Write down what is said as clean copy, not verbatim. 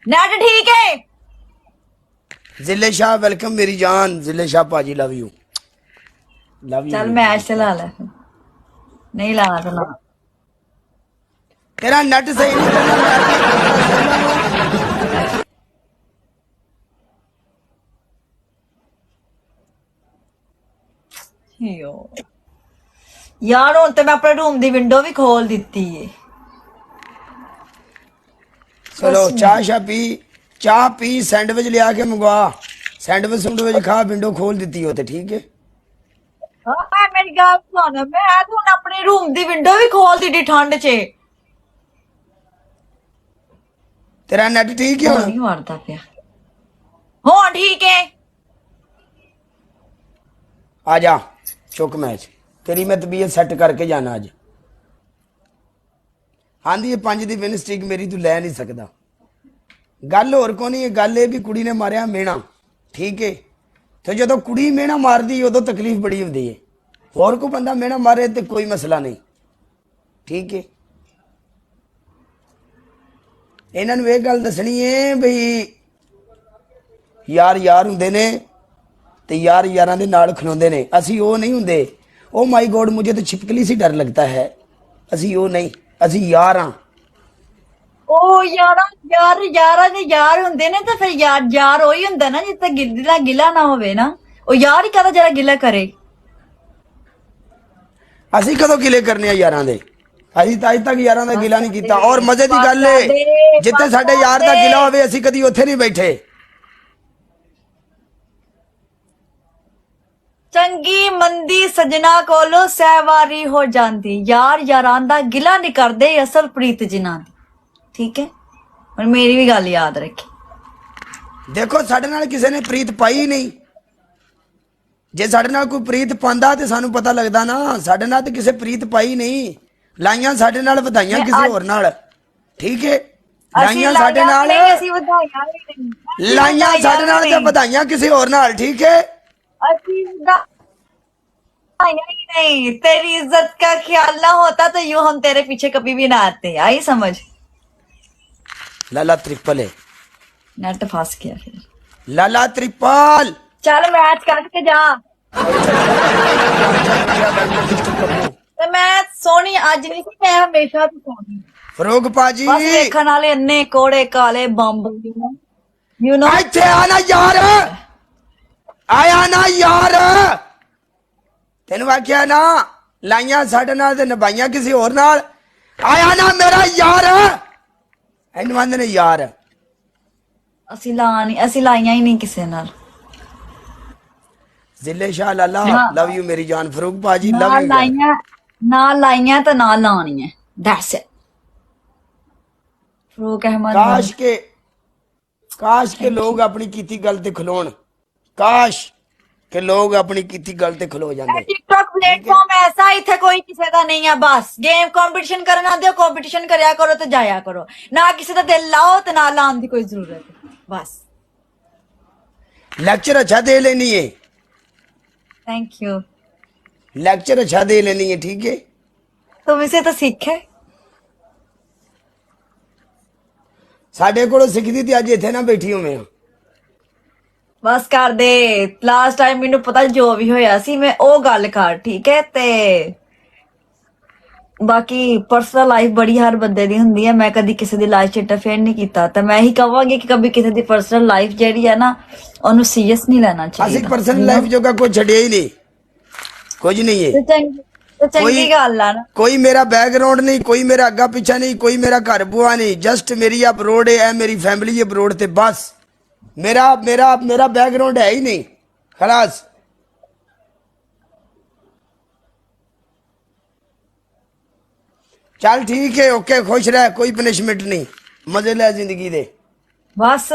Net ठीक है। जिले शाह वेलकम मेरी जान। जिले शाह पाजी लव यू चल मैच चला ले, नहीं लाना तो ना। तेरा नेट सही नहीं चलना। यार ਹੁਣ ਤੇ ਮੈਂ ਆਪਣੇ ਰੂਮ ਦੀ ਵਿੰਡੋ ਵੀ ਖੋਲ ਦਿੱਤੀ ਏ। चलो चाह पी सैंडविच लिया के मंगवा। सैंडविच खा विंडो खोल दी हो तो ठीक है। ਹਾਂ ਮੇਰੀ ਗੱਲ ਸੁਣ, ਮੈਂ ਹੁਣ ਆਪਣੇ ਰੂਮ ਦੀ ਵਿੰਡੋ ਵੀ ਖੋਲ ਦਿੱਤੀ ਠੰਡ 'ਚ। तेरा नेट ठीक है ਨਹੀਂ ਮਾਰਦਾ ਪਿਆ। ਹੁਣ ਠੀਕ ਹੈ। आ जा चुक मैच। तेरी मैं तबीयत सैट करके जाना अज। आंधी ये 5 दी विन स्ट्रीक मेरी तू लै नहीं सकता। गल होर को नहीं, गल ये भी कुड़ी ने मारिया मेहना, ठीक है। तो जो कुड़ी मेहना मारदी उदों तकलीफ बड़ी होंदी है। होर को बंदा मेहना मारे तो कोई मसला नहीं, ठीक है। इन्हां नूं ये गल दसनी है बई यार यार हुंदे ने ते यार यारां दे नाल खलोंदे ने। असी वो नहीं हुंदे। ओ माई गॉड मुझे तो छिपकली सी डर लगता है। असी वो नहीं, असी यार हाँ। ਉਹ ਯਾਰਾਂ ਦੇ ਯਾਰ ਹੁੰਦੇ ਨੇ ਤਾਂ ਫਿਰ ਯਾਰ ਉਹੀ ਹੁੰਦਾ ਨਾ ਜਿੱਥੇ ਗਿਲਾ ਨਾ ਹੋਵੇ ਨਾ। ਉਹ ਯਾਰ ਹੀ ਕਹਦਾ ਜਿਹੜਾ ਗਿਲਾ ਕਰੇ। ਅਸੀਂ ਕਦੋਂ ਗਿਲੇ ਕਰਨੇ ਆ ਯਾਰਾਂ ਦੇ? ਅਸੀਂ ਤਾਂ ਅਜ ਤੱਕ ਯਾਰਾਂ ਦਾ ਗਿਲਾ ਨਹੀਂ ਕੀਤਾ। ਔਰ ਮਜ਼ੇ ਦੀ ਗੱਲ ਏ ਜਿੱਥੇ ਸਾਡੇ ਯਾਰ ਦਾ ਗਿਲਾ ਹੋਵੇ ਅਸੀਂ ਕਦੀ ਉੱਥੇ ਨਹੀਂ ਬੈਠੇ। ਚੰਗੀ ਮੰਦੀ ਸਜਣਾ ਕੋਲੋਂ ਸਹਿਵਾਰੀ ਹੋ ਜਾਂਦੀ। ਯਾਰ ਯਾਰਾਂ ਦਾ ਗਿਲਾ ਨਹੀਂ ਕਰਦੇ ਅਸਲ ਪ੍ਰੀਤ ਜਿਨ੍ਹਾਂ ਦੀ, ठीक है। और मेरी भी गल याद रखी। देखो साडे नाल किसी ने प्रीत पाई ही नहीं। जे साडे नाल कोई प्रीत पांदा ते सानू पता लगदा ना। साडे नाल ते किसी प्रीत पाई नहीं। लाइयां साडे नाल वधाइयां किसी होर नाल, ठीक है। लाइयां साडे नाल, लाइयां साडे नाल ते वधाइयां किसी होर नाल, ठीक है। नहीं, तेरी इज्जत का ख्याल ना होता तो यूं हम तेरे पीछे कभी भी ना आते। आई समझ? लाला ट्रिपल है। नेट फंस गया फिर। लाला ट्रिपल चल मैच कट के जा। ਤੇ ਮੈਂ ਸੋਹਣੀ ਅੱਜ ਨਹੀਂ ਸੀ, ਮੈਂ ਹਮੇਸ਼ਾ ਤੋਂ ਸੋਹਣੀ। ਫਰੋਗ ਪਾਜੀ ਬਸ ਵੇਖਣ ਵਾਲੇ ਇੰਨੇ ਕੋੜੇ ਕਾਲੇ ਬੰਬ ਯੂ نو। ਇੱਥੇ ਆ ਨਾ ਯਾਰ, ਆਇਆ ਨਾ ਯਾਰ। ਤੈਨੂੰ ਆਖਿਆ ਨਾ ਲਾਈਆਂ ਸਾਡੇ ਨਾਲ ਤੇ ਨਿਭਾਈਆਂ ਕਿਸੇ ਹੋਰ ਨਾਲ। ਆਇਆ ਨਾ ਮੇਰਾ ਯਾਰ। ਇਹਨੂੰ ਆਂਦੇ ਨੇ ਯਾਰ। ਅਸੀਂ ਲਾਈਆਂ ਹੀ ਨਹੀਂ ਕਿਸੇ ਨਾਲ। ਜ਼ਿਲੇ ਸ਼ਾਹ ਲਾਲਾ ਲਵ ਯੂ ਮੇਰੀ ਜਾਨ। ਫਰੂਕ ਪਾਜੀ ਲਵ ਨਾ ਯੂ। ਲਾਈਆਂ ਤਾਂ ਨਾ ਲਾਉਣੀਆਂ। That's it. ਫਰੂਕ ਅਹਿਮਦ। ਕਾਸ਼ ਕੇ ਲੋग ਆਪਣੀ ਕੀਤੀ ਗੱਲ ਤੇ ਖਲੋਣ। ਕਾਸ਼ ਕਿ ਲੋग ਆਪਣੀ ਕੀਤੀ ਗੱਲ ਤੇ ਖਲੋ ਜਾਂਦੇ। ਟਿਕਟੌਕ ਪਲੇਟਫਾਰਮ ਐਸਾ ਇੱਥੇ ਕੋਈ ਕਿਸੇ ਦਾ ਨਹੀਂ ਆ। ਬਸ ਗੇਮ ਕੰਪੀਟੀਸ਼ਨ ਕਰਨ ਆਉਂਦੇ ਹੋ, ਕੰਪੀਟੀਸ਼ਨ ਕਰਿਆ ਕਰੋ ਤੇ ਜਾਇਆ ਕਰੋ। ਨਾ ਕਿਸੇ ਦਾ ਦਿਲ ਲਾਓ ਤੇ ਨਾ ਲਾਉਣ ਦੀ ਕੋਈ ਜ਼ਰੂਰਤ ਹੈ। ਬਸ लेक्चर अच्छा दे लेनी है। Thank you. लेक्चर अच्छा दे लेनी है, ठीक है। तुम इसे तो सीखे। ਸਾਡੇ ਕੋਲੋਂ ਸਿੱਖਦੀ ਤੇ ਅੱਜ ਇੱਥੇ ਨਾ ਬੈਠੀ ਹੋਵੇਂ। ਬਸ ਕਰ ਦੇ। ਲਾਸਟ ਟਾਈਮ ਮੈਨੂੰ ਪਤਾ ਜੋ ਵੀ ਹੋਇਆ ਸੀ ਮੈਂ ਉਹ ਗੱਲ ਕਰ, ਠੀਕ ਹੈ। ਤੇ ਬਾਕੀ ਪਰਸਨਲ ਲਾਈਫ ਬੜੀ ਹਰ ਬੰਦੇ ਦੀ ਹੁੰਦੀ ਹੈ। ਮੈਂ ਕਦੀ ਕਿਸੇ ਦੀ ਲਾਈਫ 'ਚ ਇੰਟਰਫੇਅਰ ਨਹੀਂ ਕੀਤਾ। ਤਾਂ ਮੈਂ ਇਹੀ ਕਹਾਂਗੀ ਕਿ ਕਦੀ ਕਿਸੇ ਦੀ ਪਰਸਨਲ ਲਾਈਫ ਜਿਹੜੀ ਹੈ ਨਾ ਉਹਨੂੰ ਸੀਰੀਅਸ ਨਹੀਂ ਲੈਣਾ ਚਾਹੀਦਾ। ਅਸੀਂ ਪਰਸਨਲ ਲਾਈਫ ਜੋਗਾ ਕੋਈ ਛੱਡਿਆ ਹੀ ਨਹੀਂ, ਕੁਝ ਨਹੀਂ ਹੈ। ਚੰਗੀ ਗੱਲ ਆ ਨਾ। ਕੋਈ ਮੇਰਾ ਬੈਕਗ੍ਰਾਉਂਡ ਨਹੀਂ, ਕੋਈ ਮੇਰਾ ਅੱਗਾ ਪਿੱਛਾ ਨਹੀਂ, ਕੋਈ ਮੇਰਾ ਘਰ ਬੁਆ ਨਹੀਂ। ਜਸਟ ਮੇਰੀ ਅਬਰੋਡ ਹੈ, ਮੇਰੀ ਫੈਮਿਲੀ ਅਬਰੋਡ ਤੇ ਬਸ। मेरा बैकग्राउंड है ही नहीं। खलास चल ठीक है, ओके। खुश रह, कोई पनिशमेंट नहीं, मजे ले जिंदगी दे बस।